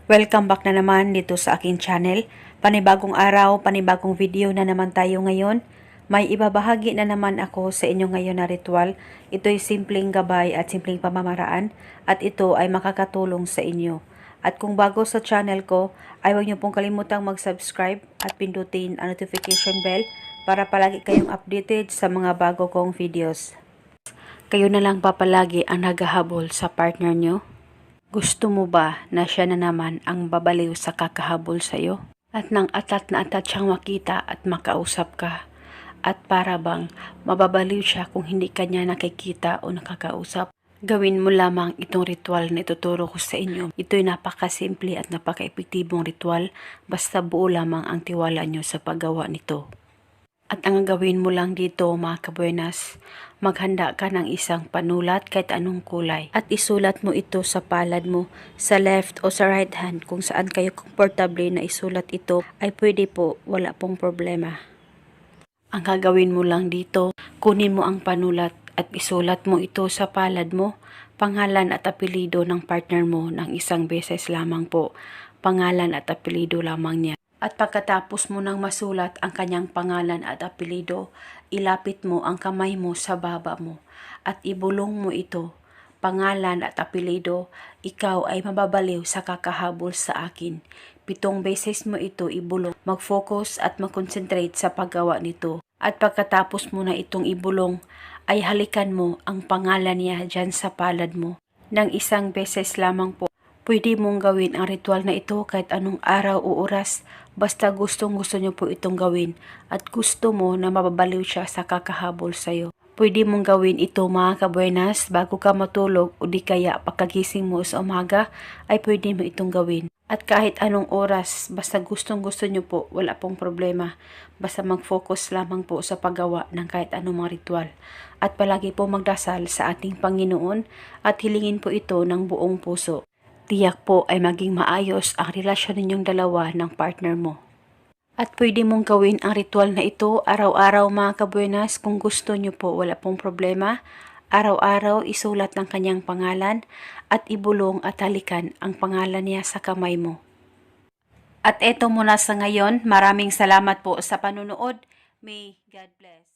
Welcome back na naman dito sa aking channel. Panibagong araw, panibagong video na naman tayo ngayon. May ibabahagi na naman ako sa inyo ngayon na ritual. Ito'y simpleng gabay at simpleng pamamaraan at ito ay makakatulong sa inyo. At kung bago sa channel ko, ay huwag niyo pong kalimutang mag-subscribe at pindutin ang notification bell para palagi kayong updated sa mga bago kong videos. Kayo na lang pa palagi ang naghahabol sa partner nyo? Gusto mo ba na siya na naman ang babaliw sa kakahabol sa'yo? At nang atat na atat siyang makita at makausap ka. At para bang mababaliw siya kung hindi kanya nakikita o nakakausap? Gawin mo lamang itong ritual na ituturo ko sa inyo. Ito'y napakasimple at napaka-epektibong ritual basta buo lamang ang tiwala nyo sa paggawa nito. At ang gawin mo lang dito mga kabuenas, maghanda ka ng isang panulat kahit anong kulay at isulat mo ito sa palad mo, sa left o sa right hand. Kung saan kayo komportable na isulat ito ay pwede po, wala pong problema. Ang gagawin mo lang dito, kunin mo ang panulat at isulat mo ito sa palad mo, pangalan at apelido ng partner mo ng isang beses lamang po, pangalan at apelido lamang niya. At pagkatapos mo nang masulat ang kanyang pangalan at apelido, ilapit mo ang kamay mo sa baba mo at ibulong mo ito. Pangalan at apelido, ikaw ay mababaliw sa kakahabol sa akin. 7 beses mo ito ibulong. Mag-focus at mag-concentrate sa paggawa nito. At pagkatapos mo na itong ibulong, ay halikan mo ang pangalan niya dyan sa palad mo. Nang 1 beses lamang po. Pwede mong gawin ang ritual na ito kahit anong araw o oras, basta gustong-gusto nyo po itong gawin at gusto mo na mababaliw siya sa kakahabol sa'yo. Pwede mong gawin ito mga kabuenas bago ka matulog o di kaya pagkagising mo sa umaga ay pwede mo itong gawin. At kahit anong oras, basta gustong-gusto nyo po, wala pong problema. Basta mag-focus lamang po sa paggawa ng kahit anong mga ritual. At palagi po magdasal sa ating Panginoon at hilingin po ito ng buong puso. Tiyak po ay maging maayos ang relasyon ninyong dalawa ng partner mo. At pwede mong gawin ang ritual na ito araw-araw mga kabuenas kung gusto nyo po, wala pong problema. Araw-araw isulat ng kanyang pangalan at ibulong at halikan ang pangalan niya sa kamay mo. At eto muna sa ngayon, maraming salamat po sa panunood. May God bless.